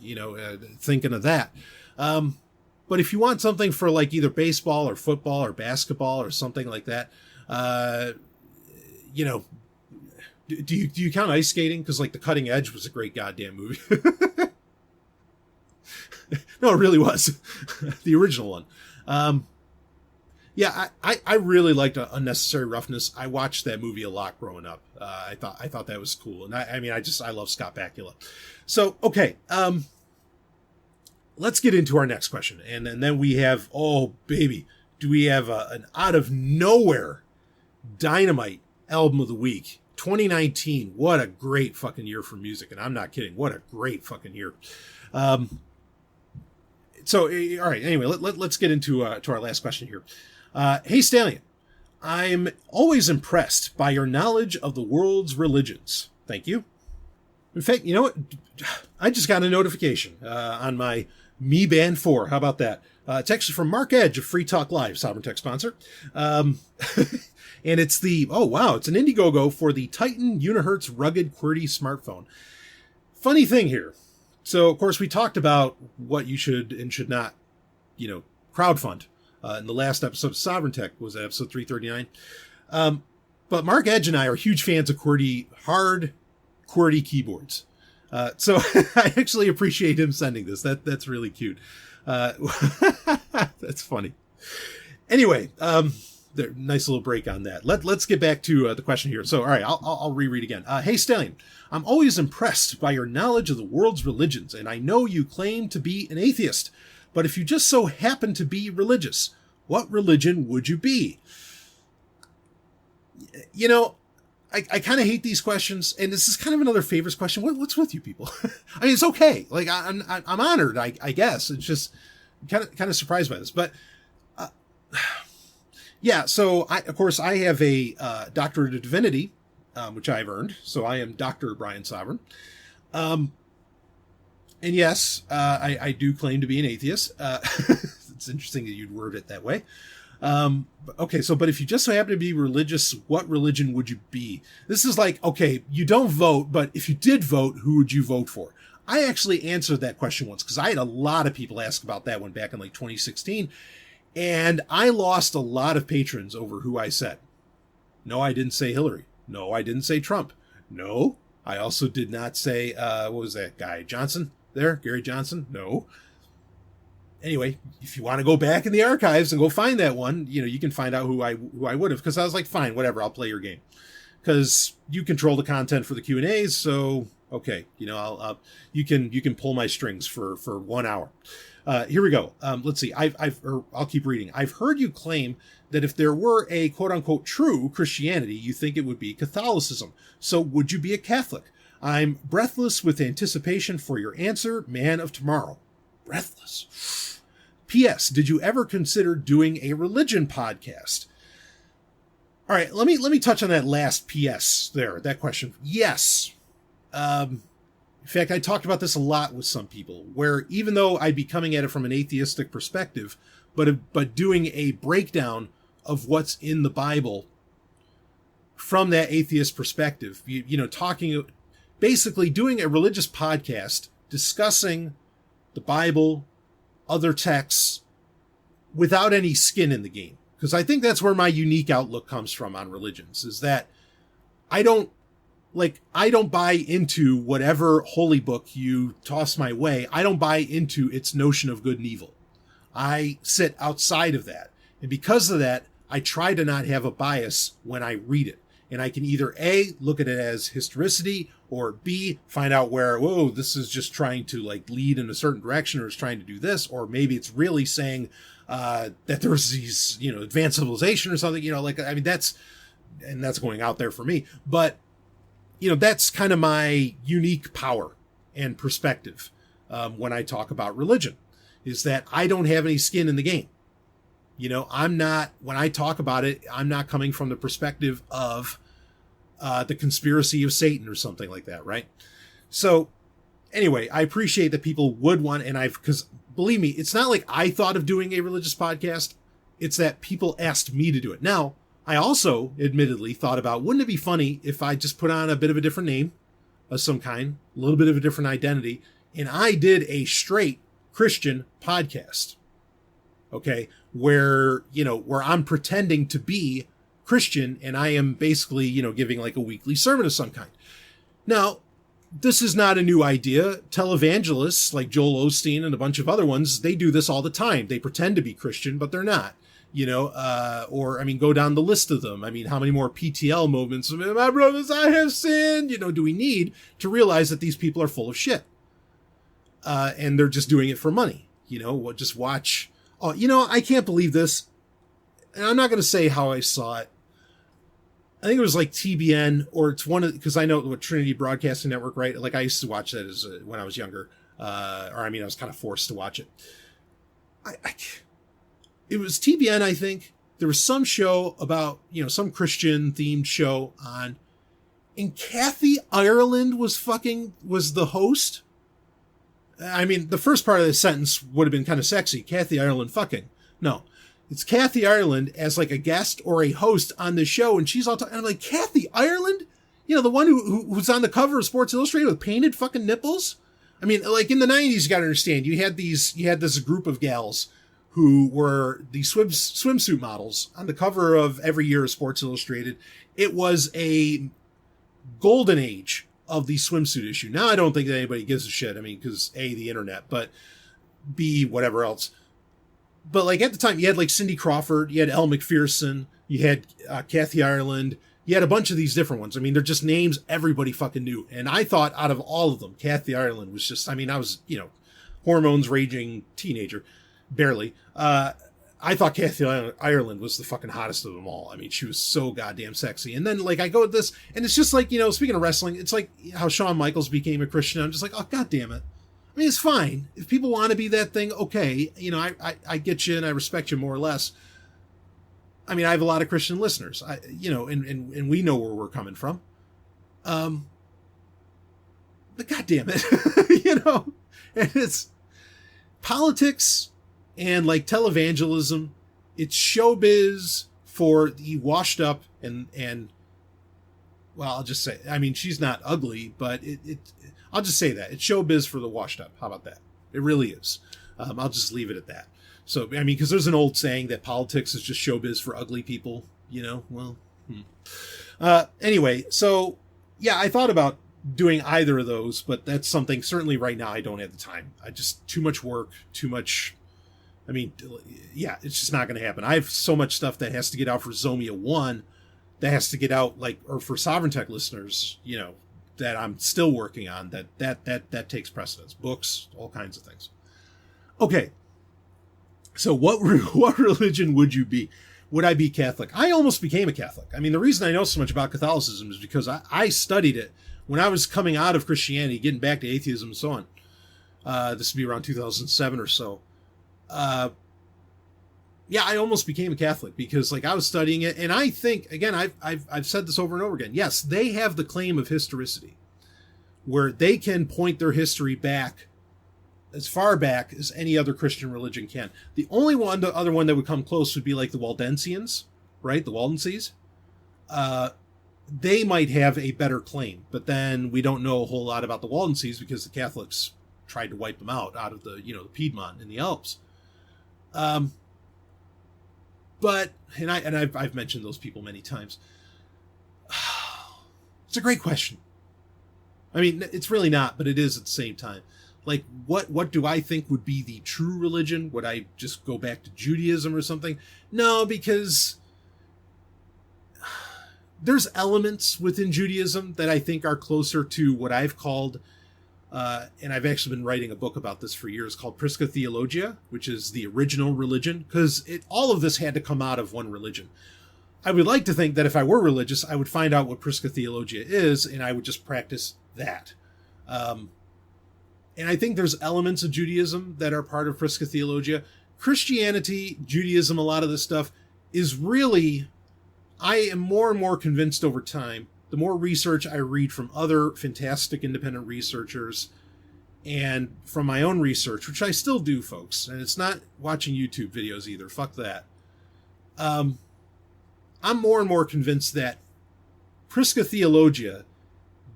A: thinking of that. But if you want something for like either baseball or football or basketball or something like that, do you count ice skating? Because like The Cutting Edge was a great goddamn movie. No, it really was. The original one. I really liked Unnecessary Roughness. I watched that movie a lot growing up. I thought that was cool. And I love Scott Bakula. So, okay. Let's get into our next question. And then we have, oh baby, do we have an out of nowhere dynamite album of the week. 2019. What a great fucking year for music. And I'm not kidding. What a great fucking year. So, all right. Anyway, let's get into to our last question here. Hey, Stallion, I'm always impressed by your knowledge of the world's religions. Thank you. In fact, you know what? I just got a notification on my Mi Band 4. How about that? It's actually from Mark Edge of Free Talk Live, Sovereign Tech sponsor. And it's it's an Indiegogo for the Titan Unihertz Rugged QWERTY smartphone. Funny thing here. So, of course, we talked about what you should and should not, crowdfund. In the last episode of Sovereign Tech, was that episode 339? But Mark Edge and I are huge fans of hard QWERTY keyboards. So I actually appreciate him sending this. That's really cute. That's funny. Anyway, nice little break on that. Let's get back to the question here. So, all right, I'll reread again. Hey, Stallion, I'm always impressed by your knowledge of the world's religions, and I know you claim to be an atheist. But if you just so happen to be religious, what religion would you be? I kind of hate these questions, and this is kind of another favorites question. What's with you people? I mean, it's okay. Like, I'm honored, I guess. It's just kind of surprised by this, but So I have a doctorate of divinity, which I've earned. So I am Dr. Brian Sovereign. And yes, I do claim to be an atheist. It's interesting that you'd word it that way. But if you just so happen to be religious, what religion would you be? This is like, okay, you don't vote, but if you did vote, who would you vote for? I actually answered that question once because I had a lot of people ask about that one back in like 2016. And I lost a lot of patrons over who I said. No, I didn't say Hillary. No, I didn't say Trump. No, I also did not say, what was that guy? Johnson? Gary Johnson? No. Anyway, if you want to go back in the archives and go find that one, you can find out who I would have, because I was like, fine, whatever, I'll play your game, because you control the content for the Q&As. So okay, you can pull my strings for 1 hour. Here we go. Let's see. I'll keep reading. I've heard you claim that if there were a quote unquote true Christianity, you think it would be Catholicism. So would you be a Catholic? I'm breathless with anticipation for your answer, man of tomorrow. Breathless. P.S. Did you ever consider doing a religion podcast? All right, let me touch on that last PS there, that question. Yes. In fact, I talked about this a lot with some people, where even though I'd be coming at it from an atheistic perspective, but doing a breakdown of what's in the Bible from that atheist perspective, talking, basically doing a religious podcast discussing the Bible, other texts, without any skin in the game. Because I think that's where my unique outlook comes from on religions, is that I don't buy into whatever holy book you toss my way. I don't buy into its notion of good and evil. I sit outside of that. And because of that, I try to not have a bias when I read it. And I can either A, look at it as historicity, or B, find out where, whoa, this is just trying to lead in a certain direction, or is trying to do this, or maybe it's really saying that there's these, advanced civilization or something, that's going out there for me. But, that's kind of my unique power and perspective when I talk about religion, is that I don't have any skin in the game. I'm not, when I talk about it, I'm not coming from the perspective of the conspiracy of Satan or something like that, right? So anyway, I appreciate that people would want, because believe me, it's not like I thought of doing a religious podcast. It's that people asked me to do it. Now, I also admittedly thought about, wouldn't it be funny if I just put on a bit of a different name of some kind, a little bit of a different identity, and I did a straight Christian podcast. Okay, where I'm pretending to be Christian, and I am basically, giving a weekly sermon of some kind. Now, this is not a new idea. Televangelists like Joel Osteen and a bunch of other ones, they do this all the time. They pretend to be Christian, but they're not. Go down the list of them. How many more PTL moments? My brothers, I have sinned. Do we need to realize that these people are full of shit? And they're just doing it for money. Just watch. Oh, I can't believe this. And I'm not going to say how I saw it. I think it was TBN, or it's because I know what Trinity Broadcasting Network, right? I used to watch that when I was younger. I was kind of forced to watch it. It was TBN, I think. There was some show about, some Christian themed show on, and Kathy Ireland was the host. The first part of the sentence would have been kind of sexy. Kathy Ireland fucking. No. It's Kathy Ireland as a guest or a host on the show, and she's all talking. I'm like, Kathy Ireland? The one who's on the cover of Sports Illustrated with painted fucking nipples? In the 90s, you gotta understand, you had this group of gals who were the swimsuit models on the cover of every year of Sports Illustrated. It was a golden age of the swimsuit issue. Now I don't think that anybody gives a shit. Because A, the internet, but B, whatever else. But at the time, you had Cindy Crawford, you had Elle McPherson, you had Kathy Ireland, you had a bunch of these different ones. They're just names everybody fucking knew. And I thought out of all of them, Kathy Ireland was just, I was, hormones raging teenager, barely. I thought Kathy Ireland was the fucking hottest of them all. She was so goddamn sexy. And then I go with this, and it's just speaking of wrestling, it's how Shawn Michaels became a Christian. I'm just oh, God damn it. It's fine. If people want to be that thing, okay. I get you and I respect you more or less. I have a lot of Christian listeners, and we know where we're coming from. But God damn it, and it's politics and televangelism. It's showbiz for the washed up and well, I'll just say, she's not ugly, but I'll just say that. It's showbiz for the washed up. How about that? It really is. I'll just leave it at that. So, because there's an old saying that politics is just showbiz for ugly people, well. Anyway, so, yeah, I thought about doing either of those, but that's something, certainly right now, I don't have the time. Too much work, too much, yeah, it's just not going to happen. I have so much stuff that has to get out for Zomia ONE, that has to get out, or for Sovereign Tech listeners, that I'm still working on, that takes precedence. Books, all kinds of things. Okay. So what religion would you be? Would I be Catholic? I almost became a Catholic. The reason I know so much about Catholicism is because I studied it when I was coming out of Christianity, getting back to atheism and so on. This would be around 2007 or so. yeah, I almost became a Catholic because like I was studying it, and I think again, I've said this over and over again. Yes, they have the claim of historicity, where they can point their history back as far back as any other Christian religion can. The only one, the other one that would come close would be like the Waldensians, right? The Waldenses. They might have a better claim, but then we don't know a whole lot about the Waldenses because the Catholics tried to wipe them out of the, the Piedmont in the Alps. But I've mentioned those people many times. It's a great question. I mean, it's really not, but it is at the same time. Like, what do I think would be the true religion? Would I just go back to Judaism or something? No, because there's elements within Judaism that I think are closer to what I've called, and I've actually been writing a book about this for years, called Prisca Theologia, which is the original religion, because all of this had to come out of one religion. I would like to think that if I were religious, I would find out what Prisca Theologia is, and I would just practice that. And I think there's elements of Judaism that are part of Prisca Theologia. Christianity, Judaism, a lot of this stuff is really, I am more and more convinced over time, the more research I read from other fantastic independent researchers and from my own research, which I still do, folks. And it's not watching YouTube videos either. Fuck that. I'm more and more convinced that Prisca Theologia,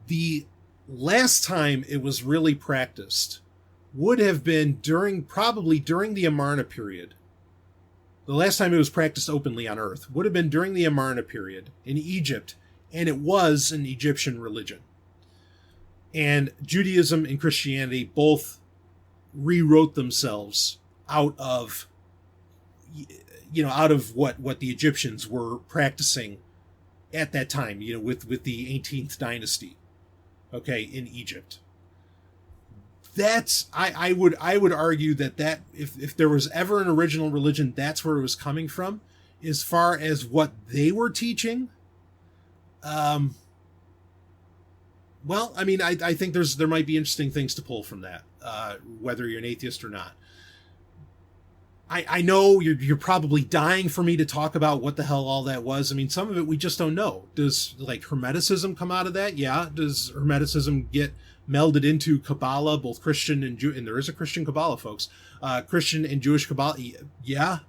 A: the last time it was really practiced, would have been probably during the Amarna period. The last time it was practiced openly on Earth would have been during the Amarna period in Egypt, and it was an Egyptian religion. And Judaism and Christianity both rewrote themselves out of what the Egyptians were practicing at that time, with the 18th dynasty, okay, in Egypt. That's I would argue that if there was ever an original religion, that's where it was coming from. As far as what they were teaching, well, I mean, I think there might be interesting things to pull from that, whether you're an atheist or not. I know you're probably dying for me to talk about what the hell all that was. I mean, some of it we just don't know. Does like Hermeticism come out of that? Yeah. Does Hermeticism get melded into Kabbalah, both Christian and Jew? And there is a Christian Kabbalah, folks. Christian and Jewish Kabbalah. Yeah.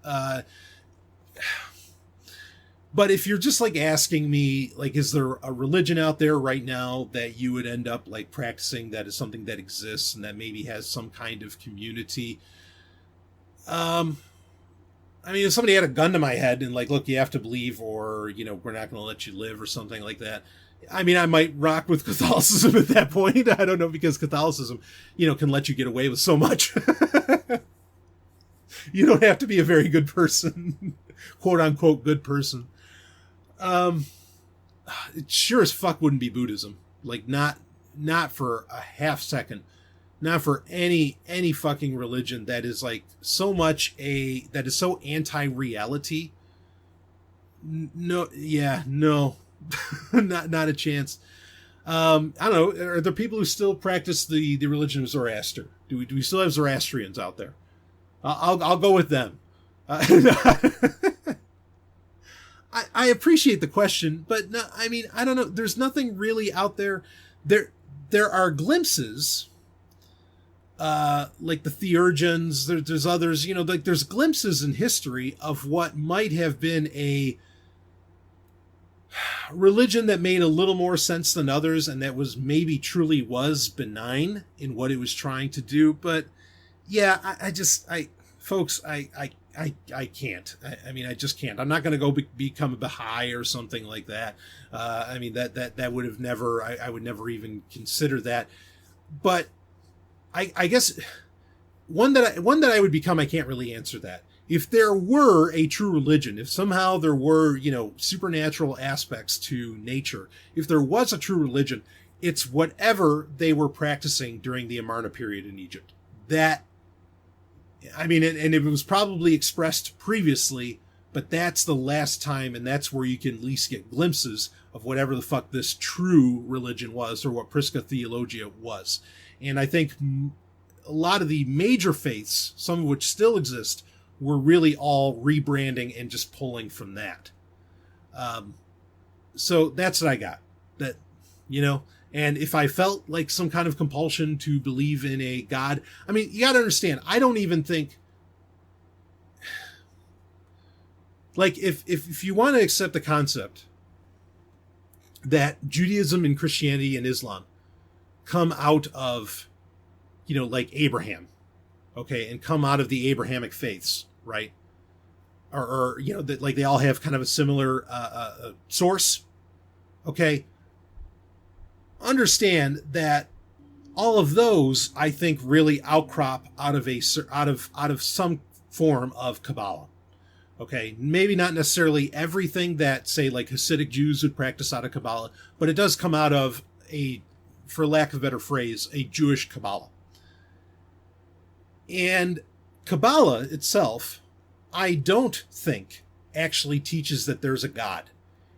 A: But if you're just like asking me, like, is there a religion out there right now that you would end up like practicing that is something that exists and that maybe has some kind of community? I mean, if somebody had a gun to my head and like, look, you have to believe, or, we're not going to let you live or something like that. I mean, I might rock with Catholicism at that point. I don't know, because Catholicism, can let you get away with so much. You don't have to be a very good person, quote unquote, good person. It sure as fuck wouldn't be Buddhism. Like not for a half second. Not for any fucking religion that is like so much that is so anti-reality. No, not a chance. I don't know. Are there people who still practice the religion of Zoroaster? Do we still have Zoroastrians out there? I'll go with them. I appreciate the question, but no, I mean, I don't know. There's nothing really out there. There are glimpses. Like the Theurgians, there's others, like there's glimpses in history of what might have been a religion that made a little more sense than others, and that was maybe truly was benign in what it was trying to do. But yeah, I folks, I can't. I mean, I just can't. I'm not going to go become a Baha'i or something like that. I mean, that would have never, I would never even consider that. But I guess one that I would become, I can't really answer that. If there were a true religion, if somehow there were, supernatural aspects to nature, if there was a true religion, it's whatever they were practicing during the Amarna period in Egypt. That, I mean, and it was probably expressed previously, but that's the last time, and that's where you can at least get glimpses of whatever the fuck this true religion was, or what Prisca Theologia was. And I think a lot of the major faiths, some of which still exist, we're really all rebranding and just pulling from that. So that's what I got. That, and if I felt like some kind of compulsion to believe in a God, I mean, you got to understand, I don't even think, like, if you want to accept the concept that Judaism and Christianity and Islam come out of, like Abraham, okay, and come out of the Abrahamic faiths, right? Or that, like, they all have kind of a similar source, okay? Understand that all of those, I think, really outcrop out of some form of Kabbalah. Okay, maybe not necessarily everything that, say, like Hasidic Jews would practice out of Kabbalah, but it does come out of for lack of a better phrase, a Jewish Kabbalah. And Kabbalah itself, I don't think, actually teaches that there's a God.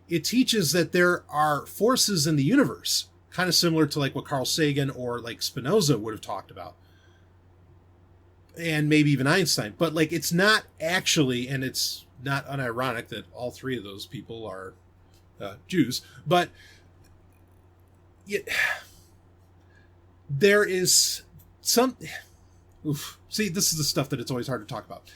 A: It teaches that there are forces in the universe, kind of similar to like what Carl Sagan or like Spinoza would have talked about. And maybe even Einstein, but like it's not actually, and it's not unironic that all three of those people are Jews, but there is some. See, this is the stuff that it's always hard to talk about.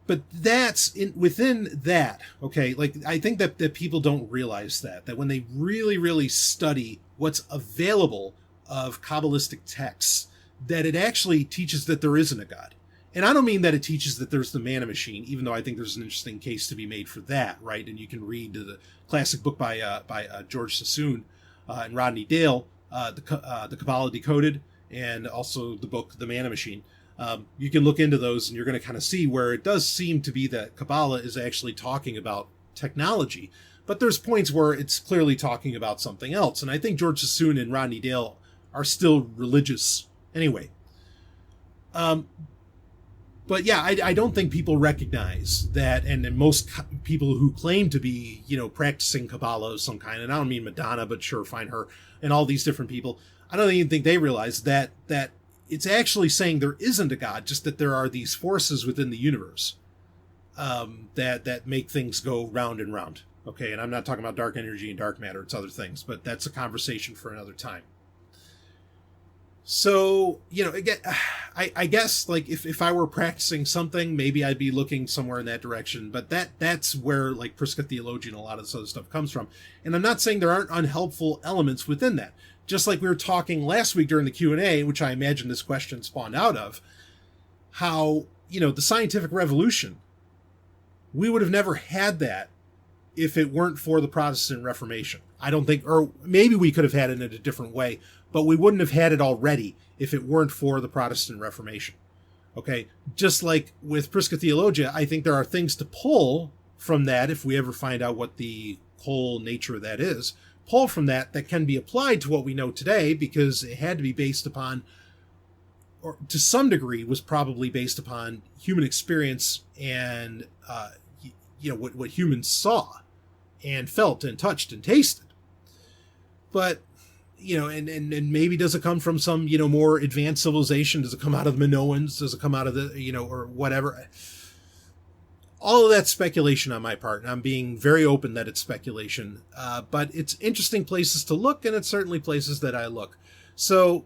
A: But that's within that, okay? Like, I think that people don't realize that when they really, really study what's available of Kabbalistic texts, that it actually teaches that there isn't a God. And I don't mean that it teaches that there's the manna machine, even though I think there's an interesting case to be made for that, right? And you can read the classic book by George Sassoon and Rodney Dale, the Kabbalah Decoded, and also the book The Manna Machine. You can look into those and you're going to kind of see where it does seem to be that Kabbalah is actually talking about technology, but there's points where it's clearly talking about something else. And I think George Sassoon and Rodney Dale are still religious anyway. But yeah, I don't think people recognize that, and most people who claim to be, practicing Kabbalah of some kind, and I don't mean Madonna, but sure, fine, her, and all these different people, I don't even think they realize that it's actually saying there isn't a God, just that there are these forces within the universe that make things go round and round. Okay, and I'm not talking about dark energy and dark matter, it's other things, but that's a conversation for another time. So, again, I guess, like, if I were practicing something, maybe I'd be looking somewhere in that direction, but that's where, like, Prisca Theologian and a lot of this other stuff comes from. And I'm not saying there aren't unhelpful elements within that. Just like we were talking last week during the Q&A, which I imagine this question spawned out of, how, the scientific revolution, we would have never had that if it weren't for the Protestant Reformation. I don't think, or maybe we could have had it in a different way, but we wouldn't have had it already if it weren't for the Protestant Reformation. Okay, just like with Prisca Theologia, I think there are things to pull from that if we ever find out what the whole nature of that is. Pull from that can be applied to what we know today, because it had to be based upon, or to some degree was probably based upon human experience and what humans saw and felt and touched and tasted. But and maybe does it come from some more advanced civilization? Does it come out of the Minoans? Does it come out of the or whatever? All of that's speculation on my part, and I'm being very open that it's speculation. But it's interesting places to look, and it's certainly places that I look. So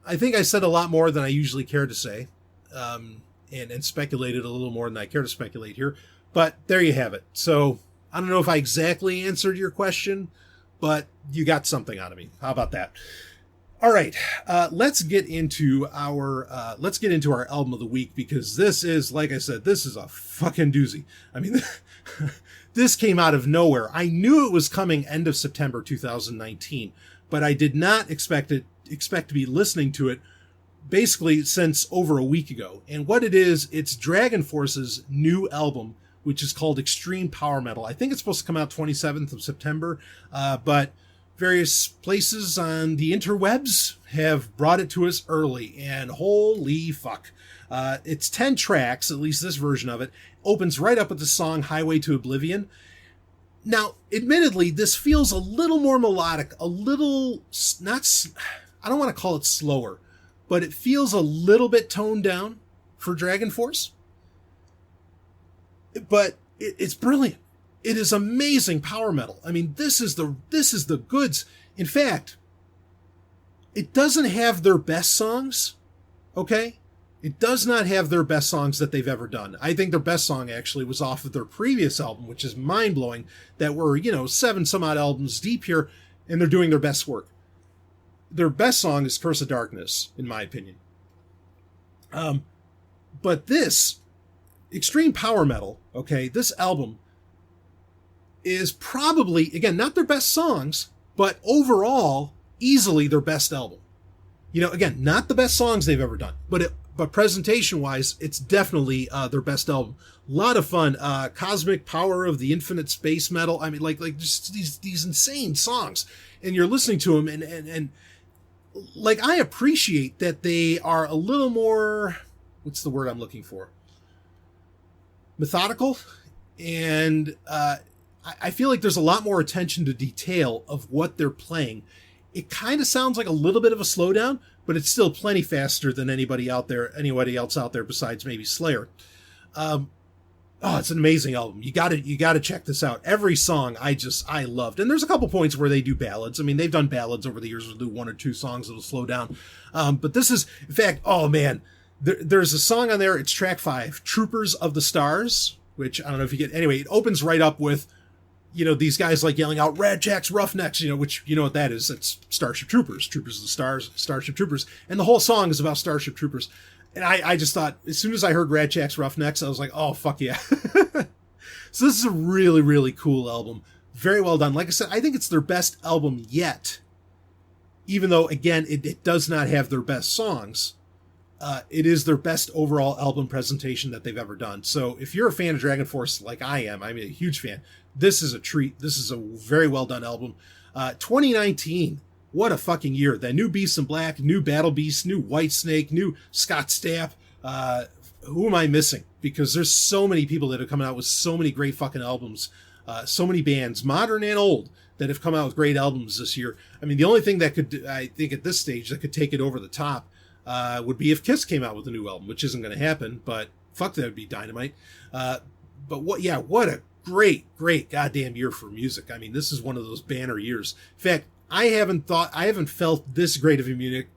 A: I think I said a lot more than I usually care to say, and speculated a little more than I care to speculate here. But there you have it. So I don't know if I exactly answered your question, but you got something out of me. How about that? All right, let's get into our album of the week, because this is, like I said, this is a fucking doozy. I mean, this came out of nowhere. I knew it was coming end of September 2019, but I did not expect to be listening to it basically since over a week ago. And what it is, it's DragonForce's new album, which is called Extreme Power Metal. I think it's supposed to come out 27th of September, but various places on the interwebs have brought it to us early, and holy fuck. It's 10 tracks, at least this version of it, opens right up with the song Highway to Oblivion. Now, admittedly, this feels a little more melodic, a little, I don't want to call it slower, but it feels a little bit toned down for DragonForce. but it's brilliant. It is amazing power metal. I mean, this is the goods. In fact, it doesn't have their best songs, okay? It does not have their best songs that they've ever done. I think their best song actually was off of their previous album, which is mind-blowing, that were, 7 some odd albums deep here, and they're doing their best work. Their best song is Curse of Darkness, in my opinion. But this, extreme power metal, okay, this album is probably, again, not their best songs, but overall, easily their best album. Again, not the best songs they've ever done, but presentation-wise, it's definitely their best album. A lot of fun. Cosmic Power of the Infinite Space Metal. I mean, like just these insane songs. And you're listening to them, and like, I appreciate that they are a little more, what's the word I'm looking for? Methodical. And I feel like there's a lot more attention to detail of what they're playing. It kind of sounds like a little bit of a slowdown, but it's still plenty faster than anybody else out there besides maybe Slayer. It's an amazing album. You gotta check this out. Every song I loved. And there's a couple points where they do ballads. I mean, they've done ballads over the years. They'll do 1 or 2 songs that'll slow down. But this is, in fact, oh man, there's a song on there. It's track 5, Troopers of the Stars, which I don't know if you get, anyway, it opens right up with, these guys like yelling out Red Jacks, Roughnecks, which you know what that is. It's Starship Troopers, Troopers of the Stars, Starship Troopers. And the whole song is about Starship Troopers. And I just thought, as soon as I heard Red Jacks, Roughnecks, I was like, oh, fuck yeah. So this is a really, really cool album. Very well done. Like I said, I think it's their best album yet. Even though, again, it does not have their best songs. It is their best overall album presentation that they've ever done. So if you're a fan of DragonForce like I am, I'm a huge fan. This is a treat. This is a very well done album. 2019, what a fucking year. That new Beast in Black, new Battle Beast, new Whitesnake, new Scott Stapp. Who am I missing? Because there's so many people that are coming out with so many great fucking albums. So many bands, modern and old, that have come out with great albums this year. I mean, the only thing that could, I think at this stage, that could take it over the top would be if Kiss came out with a new album, which isn't going to happen, but fuck, that would be dynamite. But what a great goddamn year for music. I mean, this is one of those banner years. In fact, I haven't felt this great of a music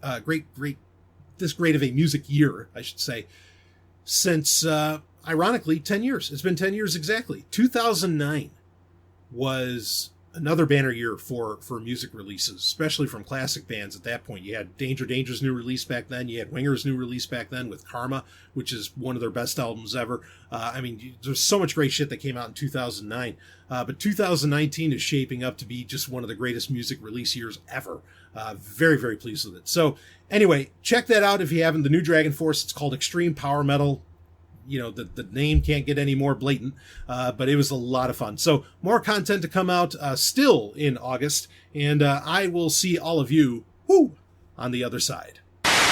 A: year, I should say, since, ironically, 10 years. It's been 10 years exactly. 2009 was another banner year for music releases, especially from classic bands at that point. You had Danger Danger's new release back then. You had Winger's new release back then with Karma, which is one of their best albums ever. I mean, there's so much great shit that came out in 2009. But 2019 is shaping up to be just one of the greatest music release years ever. Very, very pleased with it. So anyway, check that out if you haven't. The new DragonForce, it's called Extreme Power Metal. The name can't get any more blatant, but it was a lot of fun. So more content to come out still in August, and I will see all of you on the other side.